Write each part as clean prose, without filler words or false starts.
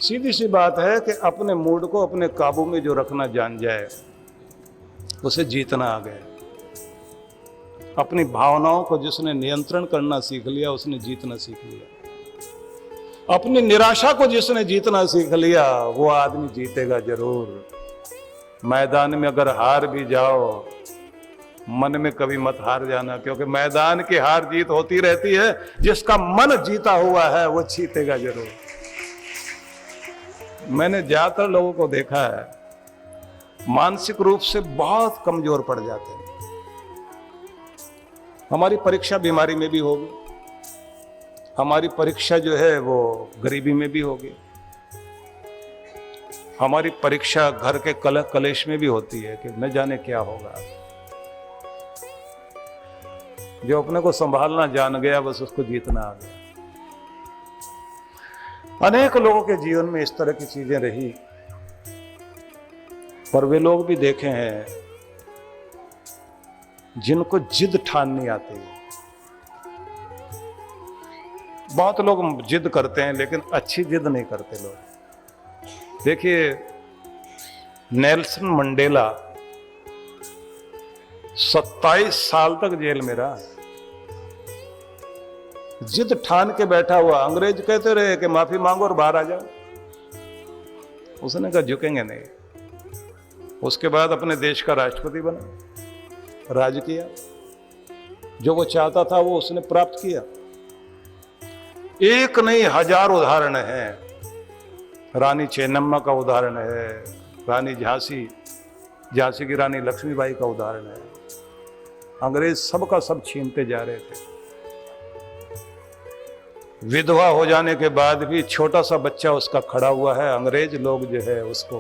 सीधी सी बात है कि अपने मूड को अपने काबू में जो रखना जान जाए उसे जीतना आ गया। अपनी भावनाओं को जिसने नियंत्रण करना सीख लिया उसने जीतना सीख लिया। अपनी निराशा को जिसने जीतना सीख लिया वो आदमी जीतेगा जरूर। मैदान में अगर हार भी जाओ, मन में कभी मत हार जाना, क्योंकि मैदान की हार जीत होती रहती है। जिसका मन जीता हुआ है वो जीतेगा जरूर। मैंने ज्यादातर लोगों को देखा है मानसिक रूप से बहुत कमजोर पड़ जाते हैं। हमारी परीक्षा बीमारी में भी होगी, हमारी परीक्षा जो है वो गरीबी में भी होगी, हमारी परीक्षा घर के कलह कलेश में भी होती है कि न जाने क्या होगा। जो अपने को संभालना जान गया बस उसको जीतना आ गया। अनेक लोगों के जीवन में इस तरह की चीजें रही, पर वे लोग भी देखे हैं जिनको जिद ठाननी आती है। बहुत लोग जिद करते हैं लेकिन अच्छी जिद नहीं करते लोग। देखिए, नेल्सन मंडेला 27 साल तक जेल में रहा, जिद ठान के बैठा हुआ। अंग्रेज कहते रहे कि माफी मांगो और बाहर आ जाओ, उसने कहा झुकेंगे नहीं। उसके बाद अपने देश का राष्ट्रपति बना, राज किया, जो वो चाहता था वो उसने प्राप्त किया। एक नहीं हजार उदाहरण हैं। रानी चेन्नम्मा का उदाहरण है, रानी झांसी की रानी लक्ष्मीबाई का उदाहरण है। अंग्रेज सबका सब छीनते जा रहे थे। विधवा हो जाने के बाद भी छोटा सा बच्चा उसका खड़ा हुआ है। अंग्रेज लोग जो है उसको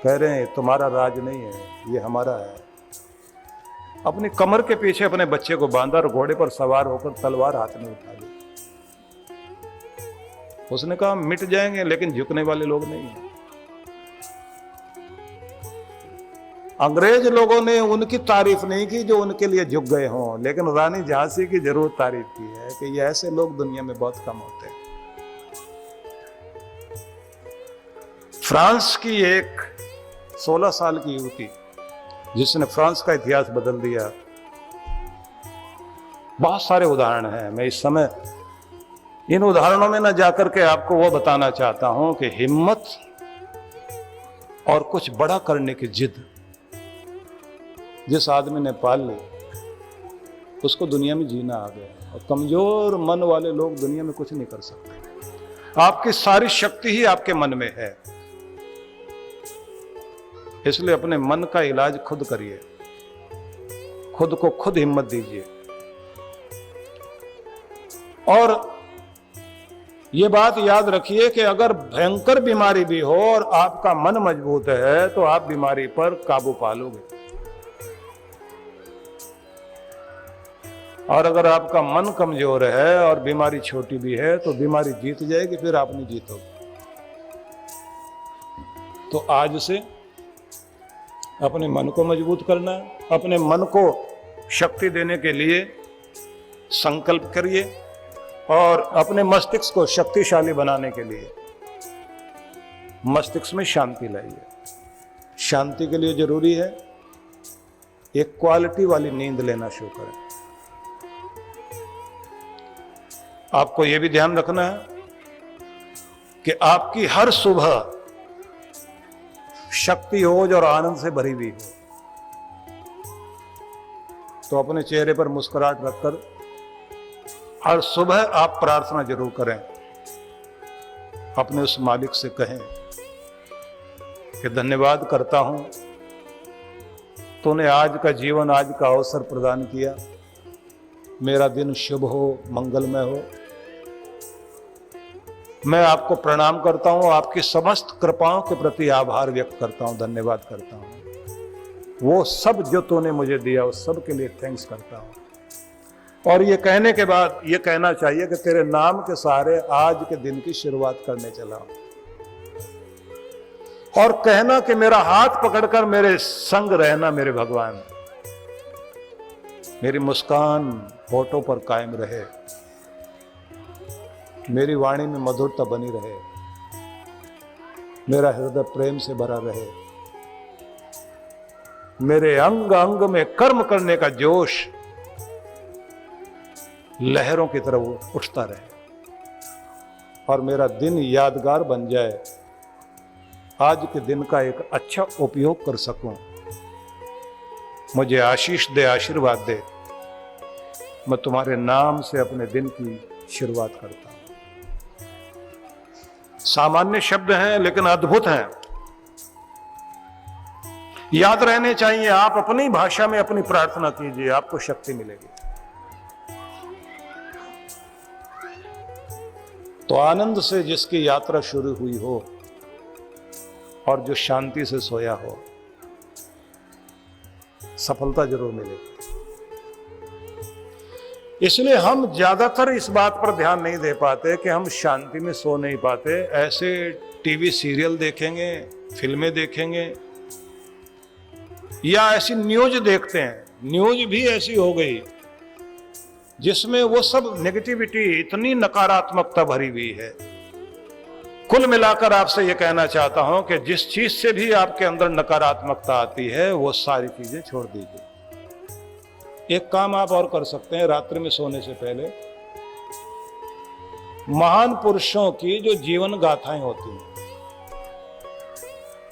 कह रहे हैं तुम्हारा राज नहीं है, ये हमारा है। अपनी कमर के पीछे अपने बच्चे को बांधा और घोड़े पर सवार होकर तलवार हाथ में उठा ली। उसने कहा मिट जाएंगे, लेकिन झुकने वाले लोग नहीं है। अंग्रेज लोगों ने उनकी तारीफ नहीं की जो उनके लिए झुक गए हों, लेकिन रानी झांसी की जरूर तारीफ की है कि ये ऐसे लोग दुनिया में बहुत कम होते हैं। फ्रांस की एक 16 साल की युवती जिसने फ्रांस का इतिहास बदल दिया। बहुत सारे उदाहरण हैं। मैं इस समय इन उदाहरणों में न जाकर के आपको वो बताना चाहता हूं कि हिम्मत और कुछ बड़ा करने की जिद जिस आदमी ने पाल ली उसको दुनिया में जीना आ गया। और कमजोर मन वाले लोग दुनिया में कुछ नहीं कर सकते। आपकी सारी शक्ति ही आपके मन में है, इसलिए अपने मन का इलाज खुद करिए, खुद को खुद हिम्मत दीजिए। और ये बात याद रखिए कि अगर भयंकर बीमारी भी हो और आपका मन मजबूत है तो आप बीमारी पर काबू पा लोगे। और अगर आपका मन कमजोर है और बीमारी छोटी भी है तो बीमारी जीत जाएगी, फिर आप नहीं जीतोगे। तो आज से अपने मन को मजबूत करना है। अपने मन को शक्ति देने के लिए संकल्प करिए और अपने मस्तिष्क को शक्तिशाली बनाने के लिए मस्तिष्क में शांति लाइए। शांति के लिए जरूरी है एक क्वालिटी वाली नींद लेना शुरू करें। आपको यह भी ध्यान रखना है कि आपकी हर सुबह शक्ति हो और आनंद से भरी हुई हो। तो अपने चेहरे पर मुस्कुराहट रखकर हर सुबह आप प्रार्थना जरूर करें। अपने उस मालिक से कहें कि धन्यवाद करता हूं, तूने आज का जीवन, आज का अवसर प्रदान किया। मेरा दिन शुभ हो, मंगलमय हो। मैं आपको प्रणाम करता हूं, आपकी समस्त कृपाओं के प्रति आभार व्यक्त करता हूं, धन्यवाद करता हूं। वो सब जो तूने मुझे दिया उस सब के लिए थैंक्स करता हूं। और ये कहने के बाद ये कहना चाहिए कि तेरे नाम के सहारे आज के दिन की शुरुआत करने चला हूं। और कहना कि मेरा हाथ पकड़कर मेरे संग रहना मेरे भगवान, मेरी मुस्कान होठों पर कायम रहे, मेरी वाणी में मधुरता बनी रहे। मेरा हृदय प्रेम से भरा रहे, मेरे अंग अंग में कर्म करने का जोश लहरों की तरह उठता रहे और मेरा दिन यादगार बन जाए, आज के दिन का एक अच्छा उपयोग कर सकूं। मुझे आशीष दे, आशीर्वाद दे। मैं तुम्हारे नाम से अपने दिन की शुरुआत करता हूं। सामान्य शब्द हैं लेकिन अद्भुत हैं, याद रहने चाहिए। आप अपनी भाषा में अपनी प्रार्थना कीजिए, आपको शक्ति मिलेगी। तो आनंद से जिसकी यात्रा शुरू हुई हो और जो शांति से सोया हो, सफलता जरूर मिलेगी। इसलिए हम ज्यादातर इस बात पर ध्यान नहीं दे पाते कि हम शांति में सो नहीं पाते। ऐसे टीवी सीरियल देखेंगे, फिल्में देखेंगे या ऐसी न्यूज देखते हैं। न्यूज भी ऐसी हो गई जिसमें वो सब नेगेटिविटी, इतनी नकारात्मकता भरी हुई है। कुल मिलाकर आपसे ये कहना चाहता हूं कि जिस चीज से भी आपके अंदर नकारात्मकता आती है वो सारी चीजें छोड़ दीजिए। एक काम आप और कर सकते हैं, रात्रि में सोने से पहले महान पुरुषों की जो जीवन गाथाएं होती हैं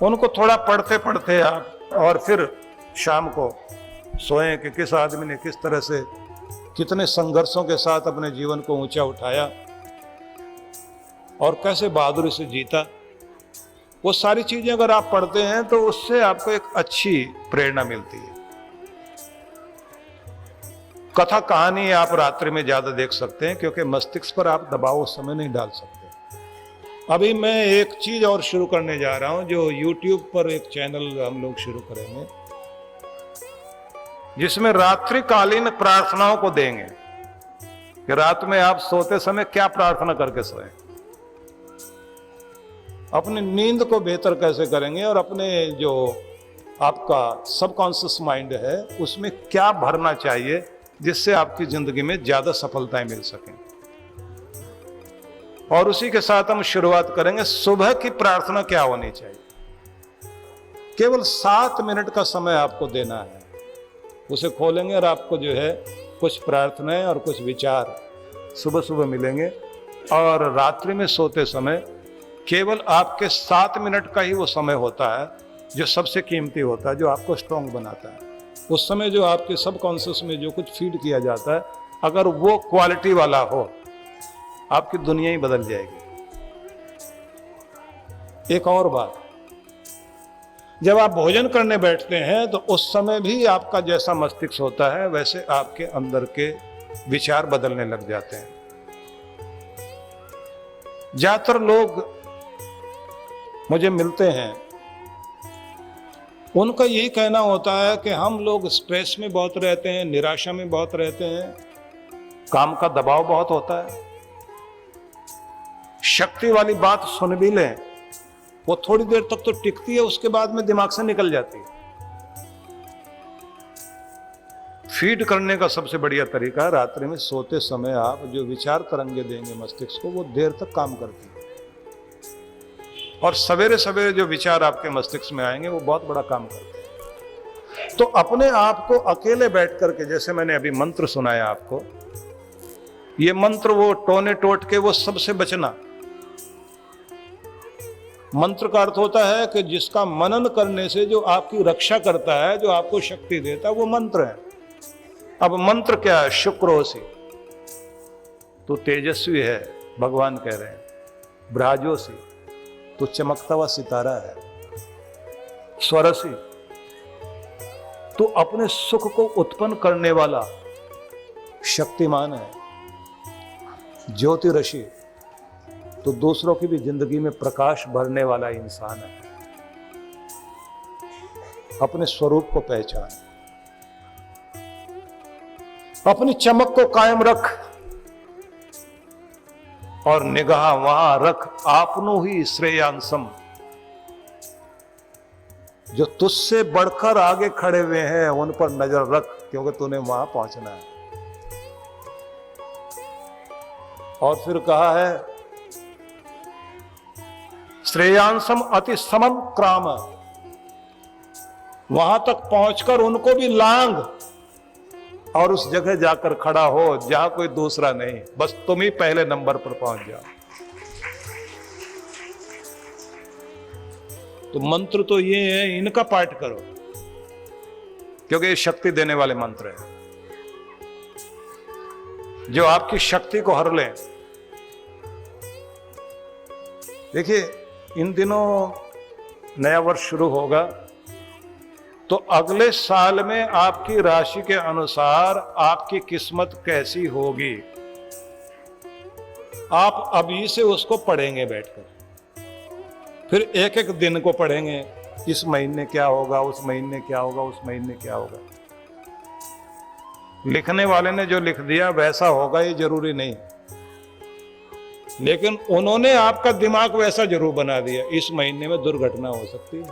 उनको थोड़ा पढ़ते पढ़ते आप, और फिर शाम को सोएं कि किस आदमी ने किस तरह से कितने संघर्षों के साथ अपने जीवन को ऊंचा उठाया और कैसे बहादुरी से जीता। वो सारी चीजें अगर आप पढ़ते हैं तो उससे आपको एक अच्छी प्रेरणा मिलती है। कथा कहानी आप रात्रि में ज्यादा देख सकते हैं क्योंकि मस्तिष्क पर आप दबाव उस समय नहीं डाल सकते। अभी मैं एक चीज और शुरू करने जा रहा हूं, जो YouTube पर एक चैनल हम लोग शुरू करेंगे जिसमें रात्रिकालीन प्रार्थनाओं को देंगे कि रात में आप सोते समय क्या प्रार्थना करके सोएं, अपनी नींद को बेहतर कैसे करेंगे और अपने जो आपका सबकॉन्शियस माइंड है उसमें क्या भरना चाहिए जिससे आपकी जिंदगी में ज्यादा सफलताएं मिल सकें। और उसी के साथ हम शुरुआत करेंगे सुबह की प्रार्थना क्या होनी चाहिए। केवल 7 मिनट का समय आपको देना है, उसे खोलेंगे और आपको जो है कुछ प्रार्थनाएं और कुछ विचार सुबह सुबह मिलेंगे। और रात्रि में सोते समय केवल आपके 7 मिनट का ही वो समय होता है जो सबसे कीमती होता है, जो आपको स्ट्रांग बनाता है। उस समय जो आपके सबकॉन्शियस में जो कुछ फीड किया जाता है, अगर वो क्वालिटी वाला हो, आपकी दुनिया ही बदल जाएगी। एक और बात, जब आप भोजन करने बैठते हैं तो उस समय भी आपका जैसा मस्तिष्क होता है वैसे आपके अंदर के विचार बदलने लग जाते हैं। ज्यादातर लोग मुझे मिलते हैं, उनका यही कहना होता है कि हम लोग स्ट्रेस में बहुत रहते हैं, निराशा में बहुत रहते हैं, काम का दबाव बहुत होता है। शक्ति वाली बात सुन भी लें, वो थोड़ी देर तक तो टिकती है, उसके बाद में दिमाग से निकल जाती है। फीड करने का सबसे बढ़िया तरीका है रात्रि में सोते समय आप जो विचार तरंगे देंगे मस्तिष्क को, वो देर तक काम करती है। और सवेरे सवेरे जो विचार आपके मस्तिष्क में आएंगे वो बहुत बड़ा काम करते हैं। तो अपने आप को अकेले बैठ करके, जैसे मैंने अभी मंत्र सुनाया आपको, ये मंत्र वो टोने टोट के वो सबसे बचना। मंत्र का अर्थ होता है कि जिसका मनन करने से जो आपकी रक्षा करता है, जो आपको शक्ति देता है, वो मंत्र है। अब मंत्र क्या है? शुक्रोसी, तो तेजस्वी है, भगवान कह रहे हैं। ब्राजोसी, तो चमकता हुआ सितारा है। स्वरसी, तो अपने सुख को उत्पन्न करने वाला शक्तिमान है। ज्योतिरसी, तो दूसरों की भी जिंदगी में प्रकाश भरने वाला इंसान है। अपने स्वरूप को पहचान, अपनी चमक को कायम रख और निगाह वहां रख आपनो ही श्रेयांसम, जो तुझसे बढ़कर आगे खड़े हुए हैं उन पर नजर रख, क्योंकि तूने वहां पहुंचना है। और फिर कहा है श्रेयांसम अति समम क्राम, वहां तक पहुंचकर उनको भी लांग और उस जगह जाकर खड़ा हो जहां कोई दूसरा नहीं, बस तुम ही पहले नंबर पर पहुंच जाओ। तो मंत्र तो ये है, इनका पाठ करो, क्योंकि ये शक्ति देने वाले मंत्र हैं जो आपकी शक्ति को हर लें। देखिए, इन दिनों नया वर्ष शुरू होगा, तो अगले साल में आपकी राशि के अनुसार आपकी किस्मत कैसी होगी, आप अभी से उसको पढ़ेंगे बैठकर, फिर एक एक दिन को पढ़ेंगे, इस महीने क्या होगा, उस महीने क्या होगा, उस महीने क्या होगा। लिखने वाले ने जो लिख दिया वैसा होगा ये जरूरी नहीं, लेकिन उन्होंने आपका दिमाग वैसा जरूर बना दिया। इस महीने में दुर्घटना हो सकती है,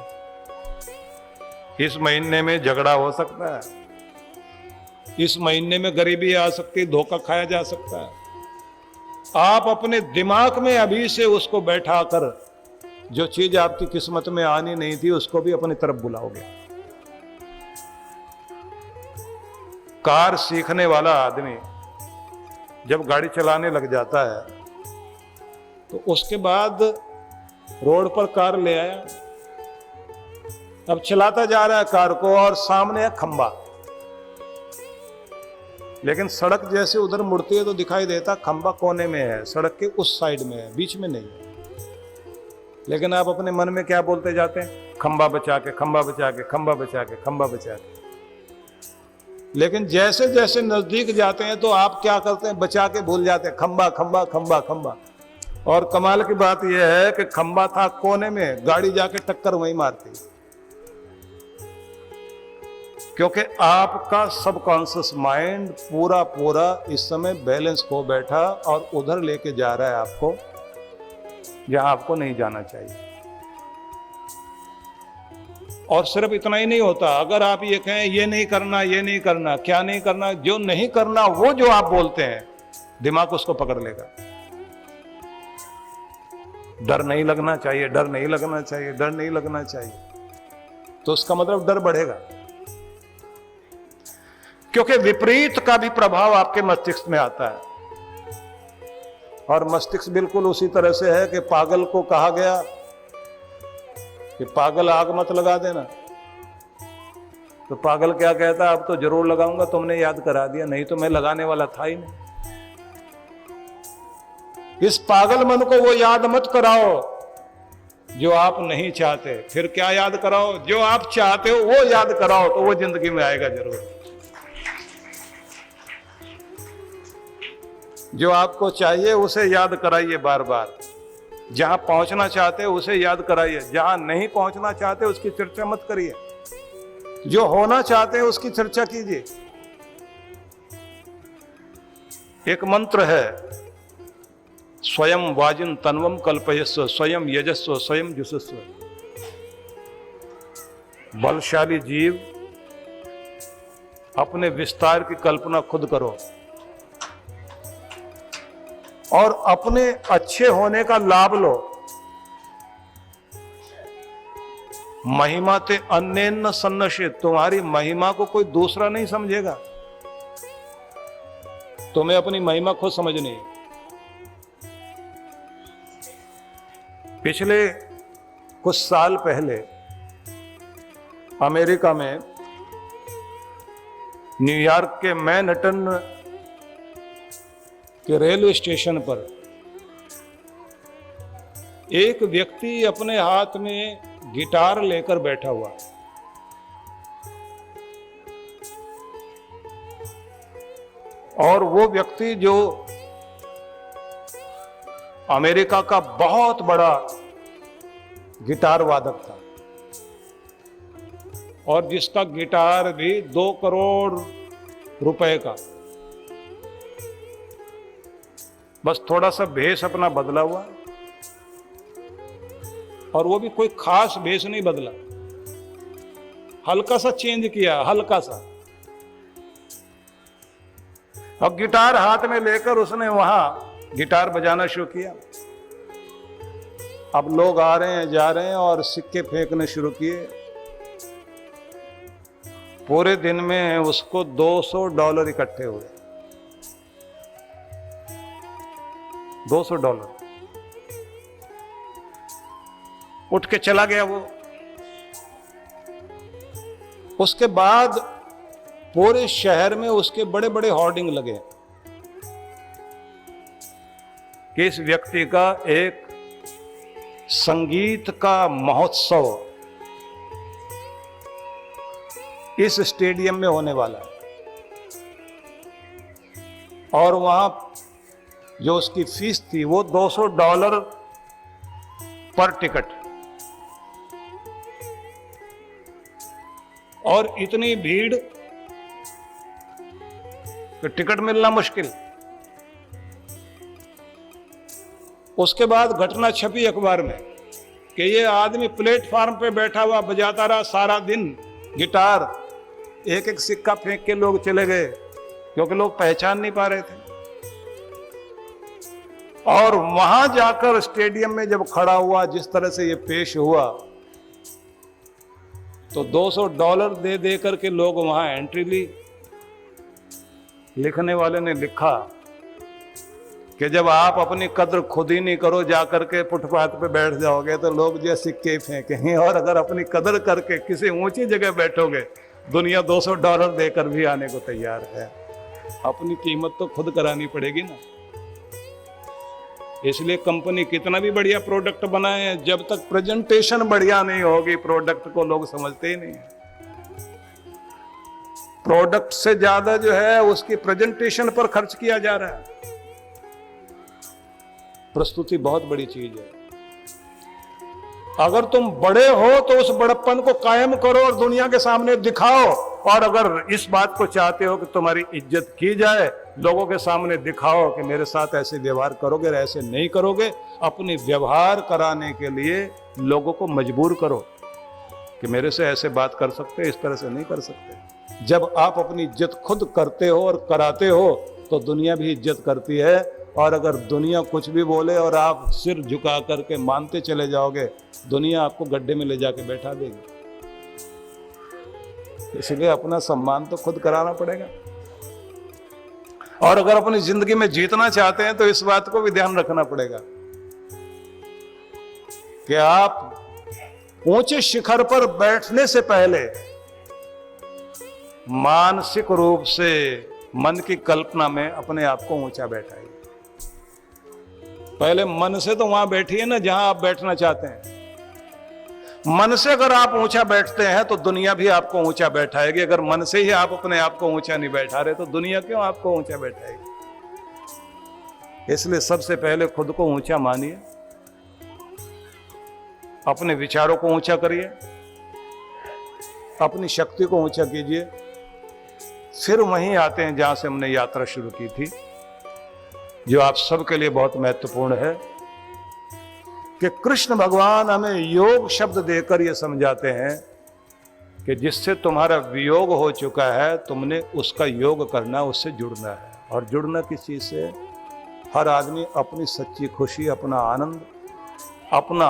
इस महीने में झगड़ा हो सकता है, इस महीने में गरीबी आ सकती है, धोखा खाया जा सकता है। आप अपने दिमाग में अभी से उसको बैठा कर जो चीज आपकी किस्मत में आनी नहीं थी उसको भी अपनी तरफ बुलाओगे। कार सीखने वाला आदमी जब गाड़ी चलाने लग जाता है तो उसके बाद रोड पर कार ले आया, अब चलाता जा रहा है कार को और सामने है खंबा, लेकिन सड़क जैसे उधर मुड़ती है तो दिखाई देता खंबा कोने में है, सड़क के उस साइड में है, बीच में नहीं है। लेकिन आप अपने मन में क्या बोलते जाते हैं, खंबा बचा के, खंबा बचा के, खंबा बचा के, खंबा बचा के। लेकिन जैसे जैसे नजदीक जाते हैं तो आप क्या करते हैं, बचा के भूल जाते हैं, खंबा खंबा खंबा खंबा। और कमाल की बात यह है कि खंबा था कोने में, गाड़ी जाके टक्कर वहीं मारती, क्योंकि आपका सबकॉन्शियस माइंड पूरा पूरा इस समय बैलेंस हो बैठा और उधर लेके जा रहा है आपको जहां आपको नहीं जाना चाहिए। और सिर्फ इतना ही नहीं होता, अगर आप ये कहें ये नहीं करना, ये नहीं करना, क्या नहीं करना, जो नहीं करना वो जो आप बोलते हैं दिमाग उसको पकड़ लेगा। डर नहीं लगना चाहिए, डर नहीं लगना चाहिए, डर नहीं लगना चाहिए, तो उसका मतलब डर बढ़ेगा, क्योंकि विपरीत का भी प्रभाव आपके मस्तिष्क में आता है। और मस्तिष्क बिल्कुल उसी तरह से है कि पागल को कहा गया कि पागल आग मत लगा देना, तो पागल क्या कहता, अब तो जरूर लगाऊंगा, तुमने याद करा दिया, नहीं तो मैं लगाने वाला था ही नहीं। इस पागल मन को वो याद मत कराओ जो आप नहीं चाहते, फिर क्या याद कराओ, जो आप चाहते हो वो याद कराओ, तो वो जिंदगी में आएगा जरूर। जो आपको चाहिए उसे याद कराइए बार बार, जहां पहुंचना चाहते हैं उसे याद कराइए, जहां नहीं पहुंचना चाहते उसकी चर्चा मत करिए, जो होना चाहते हैं उसकी चर्चा कीजिए। एक मंत्र है, स्वयं वाजिन तन्वम कल्पयस्व, स्वयं यजस्व, स्वयं जुषस्व। बलशाली जीव अपने विस्तार की कल्पना खुद करो और अपने अच्छे होने का लाभ लो। महिमा ते अन्येन सन्नशित, तुम्हारी महिमा को कोई दूसरा नहीं समझेगा, तुम्हें अपनी महिमा खुद समझनी है। पिछले कुछ साल पहले अमेरिका में न्यूयॉर्क के मैनहट्टन के रेलवे स्टेशन पर एक व्यक्ति अपने हाथ में गिटार लेकर बैठा हुआ, और वो व्यक्ति जो अमेरिका का बहुत बड़ा गिटार वादक था और जिसका गिटार भी 2 करोड़ रुपए का, बस थोड़ा सा भेष अपना बदला हुआ, और वो भी कोई खास भेष नहीं बदला, हल्का सा चेंज किया, हल्का सा। अब गिटार हाथ में लेकर उसने वहां गिटार बजाना शुरू किया। अब लोग आ रहे हैं जा रहे हैं और सिक्के फेंकने शुरू किए। पूरे दिन में उसको $200 इकट्ठे हुए। $200 उठ के चला गया वो। उसके बाद पूरे शहर में उसके बड़े बड़े होर्डिंग लगे कि इस व्यक्ति का एक संगीत का महोत्सव इस स्टेडियम में होने वाला है, और वहां जो उसकी फीस थी वो $200 पर टिकट, और इतनी भीड़ कि टिकट मिलना मुश्किल। उसके बाद घटना छपी अखबार में कि ये आदमी प्लेटफार्म पे बैठा हुआ बजाता रहा सारा दिन गिटार, एक एक सिक्का फेंक के लोग चले गए क्योंकि लोग पहचान नहीं पा रहे थे। और वहां जाकर स्टेडियम में जब खड़ा हुआ, जिस तरह से ये पेश हुआ, तो $200 दे दे करके लोग वहां एंट्री ली। लिखने वाले ने लिखा कि जब आप अपनी कद्र खुद ही नहीं करो, जाकर के फुटपाथ पे बैठ जाओगे तो लोग जो सिक्के फेंकेंगे, और अगर अपनी कद्र करके किसी ऊंची जगह बैठोगे, दुनिया $200 देकर भी आने को तैयार है। अपनी कीमत तो खुद करानी पड़ेगी ना। इसलिए कंपनी कितना भी बढ़िया प्रोडक्ट बनाए, जब तक प्रेजेंटेशन बढ़िया नहीं होगी, प्रोडक्ट को लोग समझते ही नहीं है। प्रोडक्ट से ज्यादा जो है उसकी प्रेजेंटेशन पर खर्च किया जा रहा है। प्रस्तुति बहुत बड़ी चीज है। अगर तुम बड़े हो तो उस बड़प्पन को कायम करो और दुनिया के सामने दिखाओ, और अगर इस बात को चाहते हो कि तुम्हारी इज्जत की जाए, लोगों के सामने दिखाओ कि मेरे साथ ऐसे व्यवहार करोगे, ऐसे नहीं करोगे। अपने व्यवहार कराने के लिए लोगों को मजबूर करो कि मेरे से ऐसे बात कर सकते, इस तरह से नहीं कर सकते। जब आप अपनी इज्जत खुद करते हो और कराते हो तो दुनिया भी इज्जत करती है। और अगर दुनिया कुछ भी बोले और आप सिर झुका करके मानते चले जाओगे, दुनिया आपको गड्ढे में ले जाके बैठा देगी। इसलिए अपना सम्मान तो खुद कराना पड़ेगा। और अगर अपनी जिंदगी में जीतना चाहते हैं तो इस बात को भी ध्यान रखना पड़ेगा कि आप ऊंचे शिखर पर बैठने से पहले मानसिक रूप से मन की कल्पना में अपने आप को ऊंचा बैठाइए। पहले मन से तो वहां बैठिए ना जहां आप बैठना चाहते हैं। मन से अगर आप ऊंचा बैठते हैं तो दुनिया भी आपको ऊंचा बैठाएगी। अगर मन से ही आप अपने आप को ऊंचा नहीं बैठा रहे तो दुनिया क्यों आपको ऊंचा बैठाएगी। इसलिए सबसे पहले खुद को ऊंचा मानिए, अपने विचारों को ऊंचा करिए, अपनी शक्ति को ऊंचा कीजिए। फिर वहीं आते हैं जहां से हमने यात्रा शुरू की थी, जो आप सबके लिए बहुत महत्वपूर्ण है कि कृष्ण भगवान हमें योग शब्द देकर यह समझाते हैं कि जिससे तुम्हारा वियोग हो चुका है, तुमने उसका योग करना, उससे जुड़ना है। और जुड़ना किस चीज से? हर आदमी अपनी सच्ची खुशी, अपना आनंद, अपना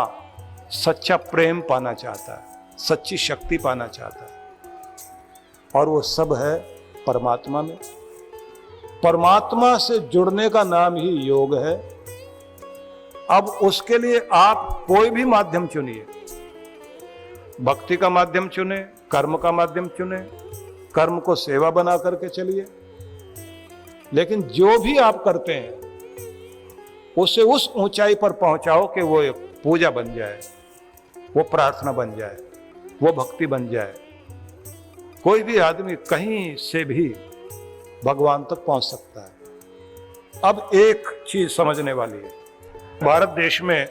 सच्चा प्रेम पाना चाहता है, सच्ची शक्ति पाना चाहता है, और वो सब है परमात्मा में। परमात्मा से जुड़ने का नाम ही योग है। अब उसके लिए आप कोई भी माध्यम चुनिए, भक्ति का माध्यम चुने, कर्म का माध्यम चुने, कर्म को सेवा बना करके चलिए, लेकिन जो भी आप करते हैं उसे उस ऊंचाई पर पहुंचाओ कि वो एक पूजा बन जाए, वो प्रार्थना बन जाए, वो भक्ति बन जाए। कोई भी आदमी कहीं से भी भगवान तक पहुंच सकता है। अब एक चीज समझने वाली है, भारत देश में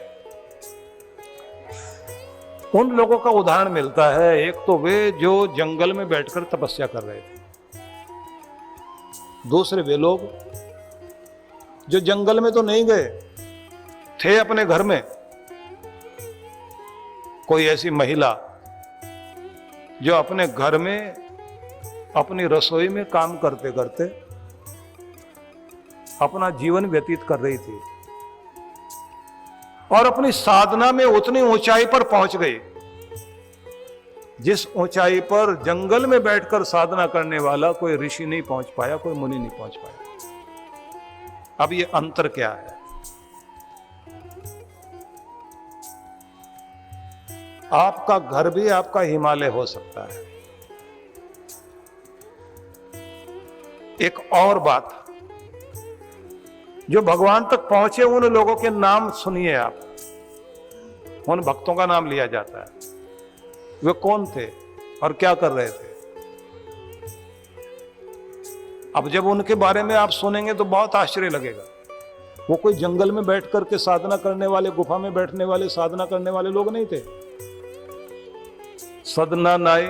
उन लोगों का उदाहरण मिलता है। एक तो वे जो जंगल में बैठकर तपस्या कर रहे थे, दूसरे वे लोग जो जंगल में तो नहीं गए थे, अपने घर में। कोई ऐसी महिला जो अपने घर में अपनी रसोई में काम करते करते अपना जीवन व्यतीत कर रही थी, और अपनी साधना में उतनी ऊंचाई पर पहुंच गए जिस ऊंचाई पर जंगल में बैठकर साधना करने वाला कोई ऋषि नहीं पहुंच पाया, कोई मुनि नहीं पहुंच पाया। अब ये अंतर क्या है? आपका घर भी आपका हिमालय हो सकता है। एक और बात, जो भगवान तक पहुंचे उन लोगों के नाम सुनिए आप, उन भक्तों का नाम लिया जाता है। वे कौन थे और क्या कर रहे थे? अब जब उनके बारे में आप सुनेंगे तो बहुत आश्चर्य लगेगा। वो कोई जंगल में बैठ करके साधना करने वाले, गुफा में बैठने वाले, साधना करने वाले लोग नहीं थे। सदना नाई,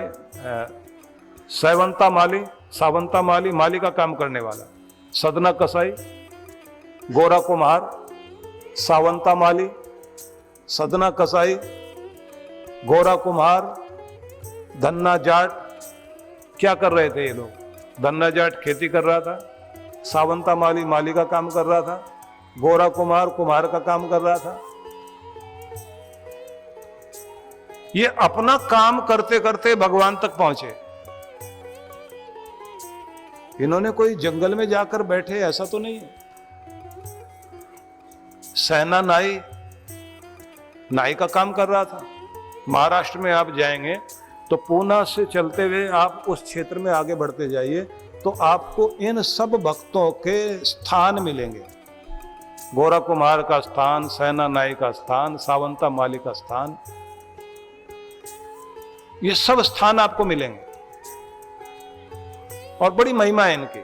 सावंता माली, माली का काम करने वाला, सदना कसाई, गोरा कुम्हार, सावंता माली, सदना कसाई, गोरा कुम्हार, धन्ना जाट। क्या कर रहे थे ये लोग? धन्ना जाट खेती कर रहा था, सावंता माली माली का काम कर रहा था, गोरा कुम्हार कुम्हार का काम कर रहा था। ये अपना काम करते करते भगवान तक पहुंचे। इन्होंने कोई जंगल में जाकर बैठे ऐसा तो नहीं है। सेना नाई का काम कर रहा था। महाराष्ट्र में आप जाएंगे तो पूना से चलते हुए आप उस क्षेत्र में आगे बढ़ते जाइए तो आपको इन सब भक्तों के स्थान मिलेंगे। गोरा कुम्हार का स्थान, सेना नाई का स्थान, सावंता माली का स्थान, ये सब स्थान आपको मिलेंगे और बड़ी महिमा है इनकी।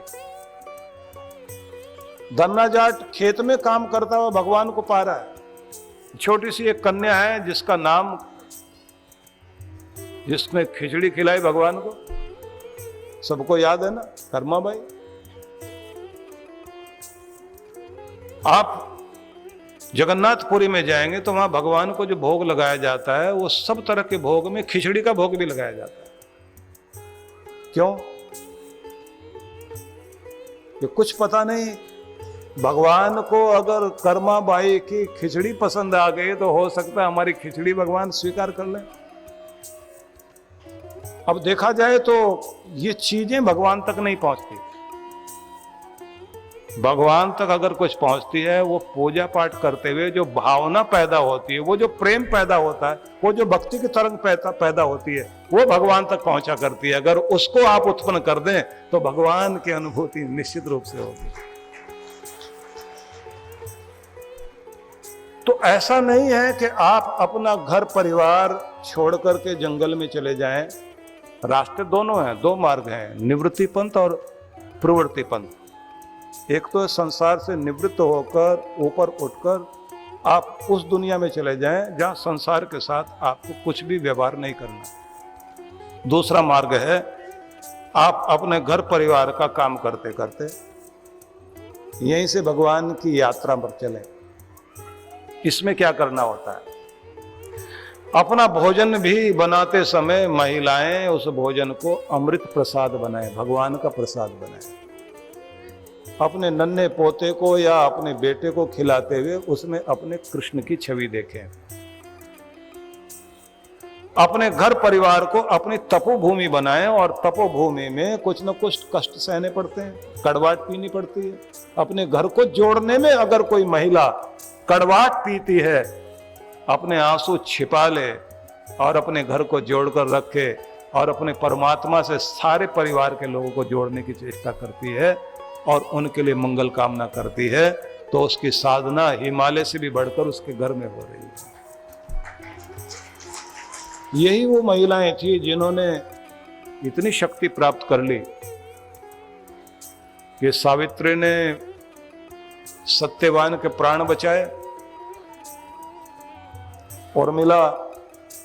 धन्ना जाट खेत में काम करता हुआ भगवान को पा रहा है। छोटी सी एक कन्या है जिसका नाम, जिसने खिचड़ी खिलाई भगवान को, सबको याद है ना, कर्मा बाई। आप जगन्नाथपुरी में जाएंगे तो वहां भगवान को जो भोग लगाया जाता है वो सब तरह के भोग में खिचड़ी का भोग भी लगाया जाता है। क्यों? ये कुछ पता नहीं। भगवान को अगर कर्मा बाई की खिचड़ी पसंद आ गई तो हो सकता है हमारी खिचड़ी भगवान स्वीकार कर लें। अब देखा जाए तो ये चीजें भगवान तक नहीं पहुंचती। भगवान तक अगर कुछ पहुंचती है, वो पूजा पाठ करते हुए जो भावना पैदा होती है, वो जो प्रेम पैदा होता है, वो जो भक्ति की तरंग पैदा होती है, वो भगवान तक पहुंचा करती है। अगर उसको आप उत्पन्न कर दें तो भगवान की अनुभूति निश्चित रूप से होगी। तो ऐसा नहीं है कि आप अपना घर परिवार छोड़ करके जंगल में चले जाएं। रास्ते दोनों हैं, दो मार्ग हैं, निवृत्ति पंथ और प्रवृत्ति पंथ। एक तो संसार से निवृत्त होकर ऊपर उठकर आप उस दुनिया में चले जाएं जहां संसार के साथ आपको कुछ भी व्यवहार नहीं करना। दूसरा मार्ग है आप अपने घर परिवार का काम करते करते यहीं से भगवान की यात्रा पर चलें। इसमें क्या करना होता है? अपना भोजन भी बनाते समय महिलाएं उस भोजन को अमृत प्रसाद बनाएं, भगवान का प्रसाद बनाएं। अपने नन्हे पोते को या अपने बेटे को खिलाते हुए उसमें अपने कृष्ण की छवि देखें। अपने घर परिवार को अपनी तपोभूमि बनाएं और तपोभूमि में कुछ न कुछ कष्ट सहने पड़ते हैं, कड़वाहट पीनी पड़ती है। अपने घर को जोड़ने में अगर कोई महिला कड़वाहट पीती है, अपने आंसू छिपा ले और अपने घर को जोड़कर रखे और अपने परमात्मा से सारे परिवार के लोगों को जोड़ने की चेष्टा करती है और उनके लिए मंगल कामना करती है, तो उसकी साधना हिमालय से भी बढ़कर उसके घर में हो रही है। यही वो महिलाएं थी जिन्होंने इतनी शक्ति प्राप्त कर ली कि सावित्री ने सत्यवान के प्राण बचाए, उर्मिला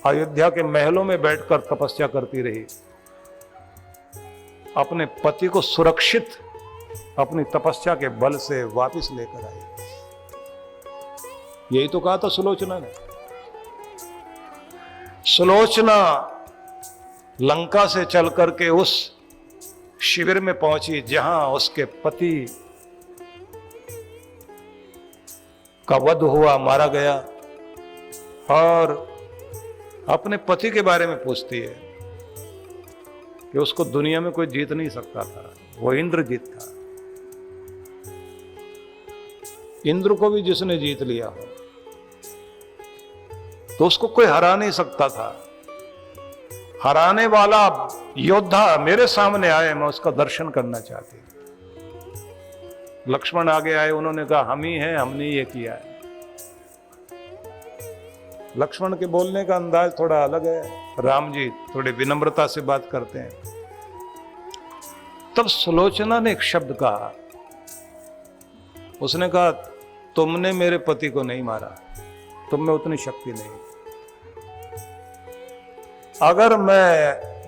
अयोध्या के महलों में बैठकर तपस्या करती रही, अपने पति को सुरक्षित अपनी तपस्या के बल से वापस लेकर आई। यही तो कहा था सुलोचना ने। सुलोचना लंका से चल करके उस शिविर में पहुंची जहां उसके पति का वध हुआ, मारा गया, और अपने पति के बारे में पूछती है कि उसको दुनिया में कोई जीत नहीं सकता था, वो इंद्रजीत था। इंद्र को भी जिसने जीत लिया हो तो उसको कोई हरा नहीं सकता था। हराने वाला योद्धा मेरे सामने आए, मैं उसका दर्शन करना चाहती हूं। लक्ष्मण आगे आए, उन्होंने कहा हम ही हैं, हमने ये किया है। लक्ष्मण के बोलने का अंदाज थोड़ा अलग है, राम जी थोड़ी विनम्रता से बात करते हैं। तब सुलोचना ने एक शब्द कहा, उसने कहा तुमने मेरे पति को नहीं मारा, तुम में उतनी शक्ति नहीं। अगर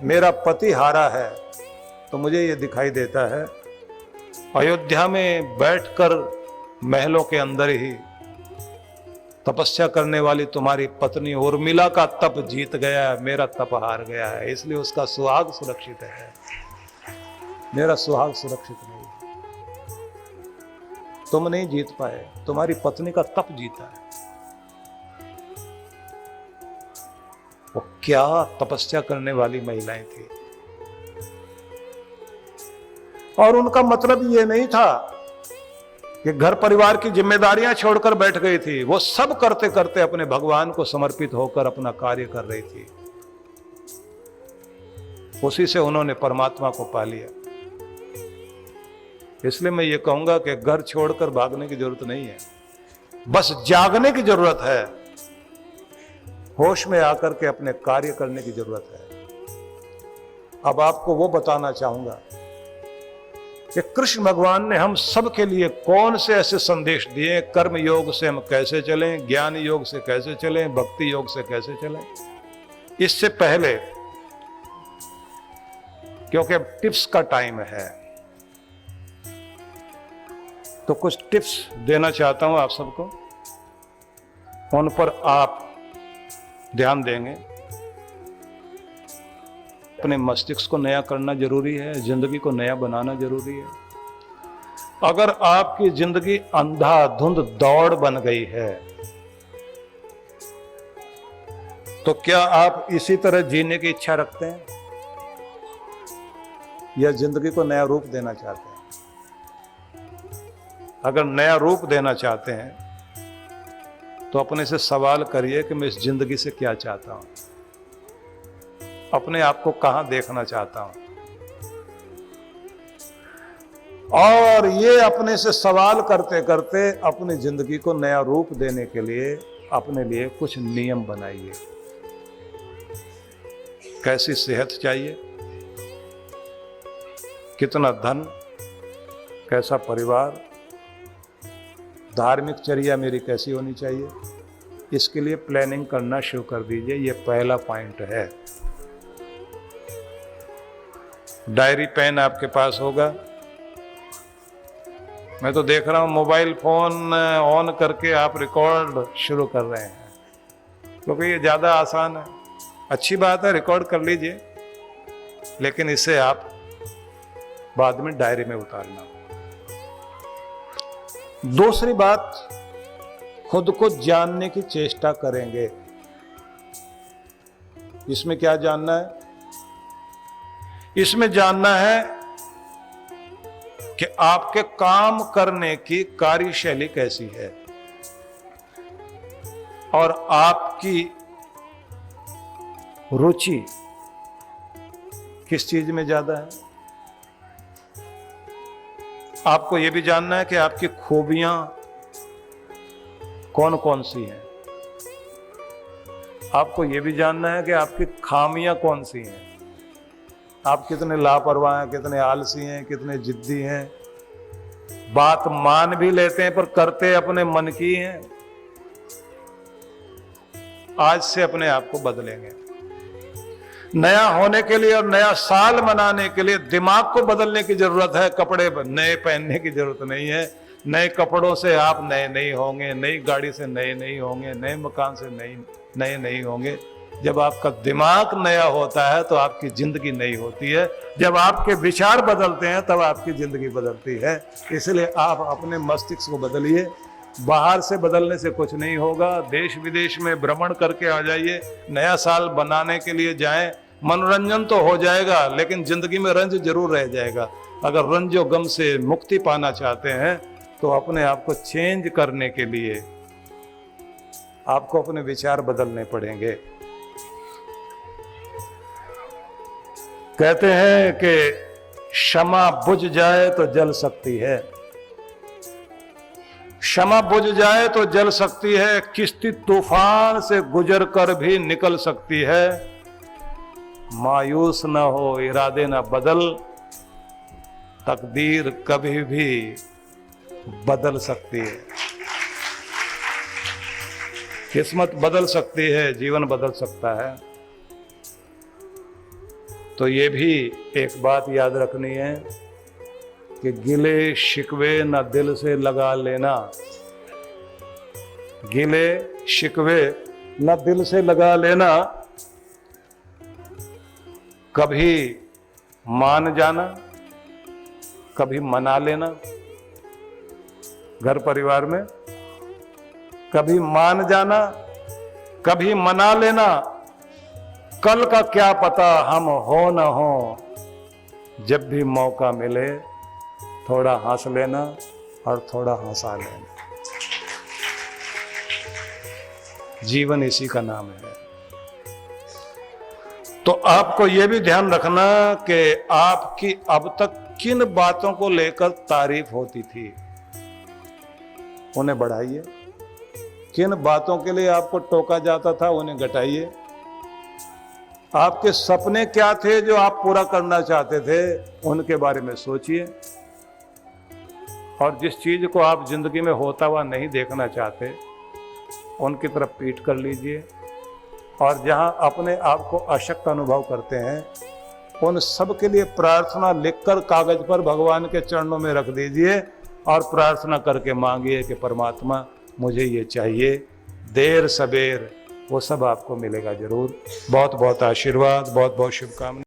मेरा पति हारा है तो मुझे ये दिखाई देता है अयोध्या में बैठकर महलों के अंदर ही तपस्या करने वाली तुम्हारी पत्नी उर्मिला का तप जीत गया है, मेरा तप हार गया है, इसलिए उसका सुहाग सुरक्षित है, मेरा सुहाग सुरक्षित नहीं। तुम नहीं जीत पाए, तुम्हारी पत्नी का तप जीता है। वो क्या तपस्या करने वाली महिलाएं थी। और उनका मतलब ये नहीं था कि घर परिवार की जिम्मेदारियां छोड़कर बैठ गई थी, वो सब करते करते अपने भगवान को समर्पित होकर अपना कार्य कर रही थी। उसी से उन्होंने परमात्मा को पा लिया। इसलिए मैं ये कहूंगा कि घर छोड़कर भागने की जरूरत नहीं है, बस जागने की जरूरत है, होश में आकर के अपने कार्य करने की जरूरत है। अब आपको वो बताना चाहूंगा कि कृष्ण भगवान ने हम सब के लिए कौन से ऐसे संदेश दिए, कर्म योग से हम कैसे चलें, ज्ञान योग से कैसे चलें, भक्ति योग से कैसे चलें। इससे पहले, क्योंकि अब टिप्स का टाइम है, तो कुछ टिप्स देना चाहता हूं आप सबको, उन पर आप ध्यान देंगे। अपने मस्तिष्क को नया करना जरूरी है, जिंदगी को नया बनाना जरूरी है। अगर आपकी जिंदगी अंधाधुंध दौड़ बन गई है तो क्या आप इसी तरह जीने की इच्छा रखते हैं या जिंदगी को नया रूप देना चाहते हैं? अगर नया रूप देना चाहते हैं तो अपने से सवाल करिए कि मैं इस जिंदगी से क्या चाहता हूं, अपने आप को कहां देखना चाहता हूं। और ये अपने से सवाल करते करते अपनी जिंदगी को नया रूप देने के लिए अपने लिए कुछ नियम बनाइए। कैसी सेहत चाहिए, कितना धन, कैसा परिवार, धार्मिक चर्या मेरी कैसी होनी चाहिए, इसके लिए प्लानिंग करना शुरू कर दीजिए। ये पहला पॉइंट है। डायरी पेन आपके पास होगा। मैं तो देख रहा हूं मोबाइल फोन ऑन करके आप रिकॉर्ड शुरू कर रहे हैं, क्योंकि ये ज्यादा आसान है। अच्छी बात है, रिकॉर्ड कर लीजिए, लेकिन इसे आप बाद में डायरी में उतारना। दूसरी बात, खुद को जानने की चेष्टा करेंगे। इसमें क्या जानना है? इसमें जानना है कि आपके काम करने की कार्यशैली कैसी है और आपकी रुचि किस चीज में ज्यादा है। आपको यह भी जानना है कि आपकी खूबियां कौन कौन सी हैं। आपको यह भी जानना है कि आपकी खामियां कौन सी हैं। आप कितने लापरवाह हैं, कितने आलसी हैं, कितने जिद्दी हैं, बात मान भी लेते हैं पर करते अपने मन की हैं। आज से अपने आप को बदलेंगे। नया होने के लिए और नया साल मनाने के लिए दिमाग को बदलने की जरूरत है, कपड़े नए पहनने की जरूरत नहीं है। नए कपड़ों से आप नए नहीं होंगे, नई गाड़ी से नए नहीं होंगे, नए मकान से नए नहीं होंगे। जब आपका दिमाग नया होता है तो आपकी जिंदगी नई होती है। जब आपके विचार बदलते हैं तब आपकी जिंदगी बदलती है। इसलिए आप अपने मस्तिष्क को बदलिए बाहर से बदलने से कुछ नहीं होगा। देश विदेश में भ्रमण करके आ जाइए, नया साल बनाने के लिए जाएं, मनोरंजन तो हो जाएगा लेकिन जिंदगी में रंज जरूर रह जाएगा। अगर रंज और गम से मुक्ति पाना चाहते हैं तो अपने आप को चेंज करने के लिए आपको अपने विचार बदलने पड़ेंगे। कहते हैं कि क्षमा बुझ जाए तो जल सकती है, क्षमा बुझ जाए तो जल सकती है, किश्ती तूफान से गुजर कर भी निकल सकती है। मायूस न हो, इरादे न बदल, तकदीर कभी भी बदल सकती है। किस्मत बदल सकती है, जीवन बदल सकता है। तो ये भी एक बात याद रखनी है कि गिले शिकवे न दिल से लगा लेना, गिले शिकवे न दिल से लगा लेना। कभी मान जाना, कभी मना लेना। घर परिवार में कभी मान जाना, कभी मना लेना। कल का क्या पता हम हो न हो, जब भी मौका मिले थोड़ा हंस लेना और थोड़ा हंसा लेना। जीवन इसी का नाम है। तो आपको यह भी ध्यान रखना कि आपकी अब तक किन बातों को लेकर तारीफ होती थी, उन्हें बढ़ाइए। किन बातों के लिए आपको टोका जाता था, उन्हें घटाइए। आपके सपने क्या थे जो आप पूरा करना चाहते थे, उनके बारे में सोचिए। और जिस चीज को आप जिंदगी में होता हुआ नहीं देखना चाहते, उनकी तरफ पीठ कर लीजिए। और जहां अपने आप को अशक्त अनुभव करते हैं, उन सब के लिए प्रार्थना लिखकर कागज पर भगवान के चरणों में रख दीजिए और प्रार्थना करके मांगिए कि परमात्मा मुझे ये चाहिए। देर सबेर वो सब आपको मिलेगा जरूर। बहुत बहुत आशीर्वाद, बहुत बहुत शुभकामनाएं।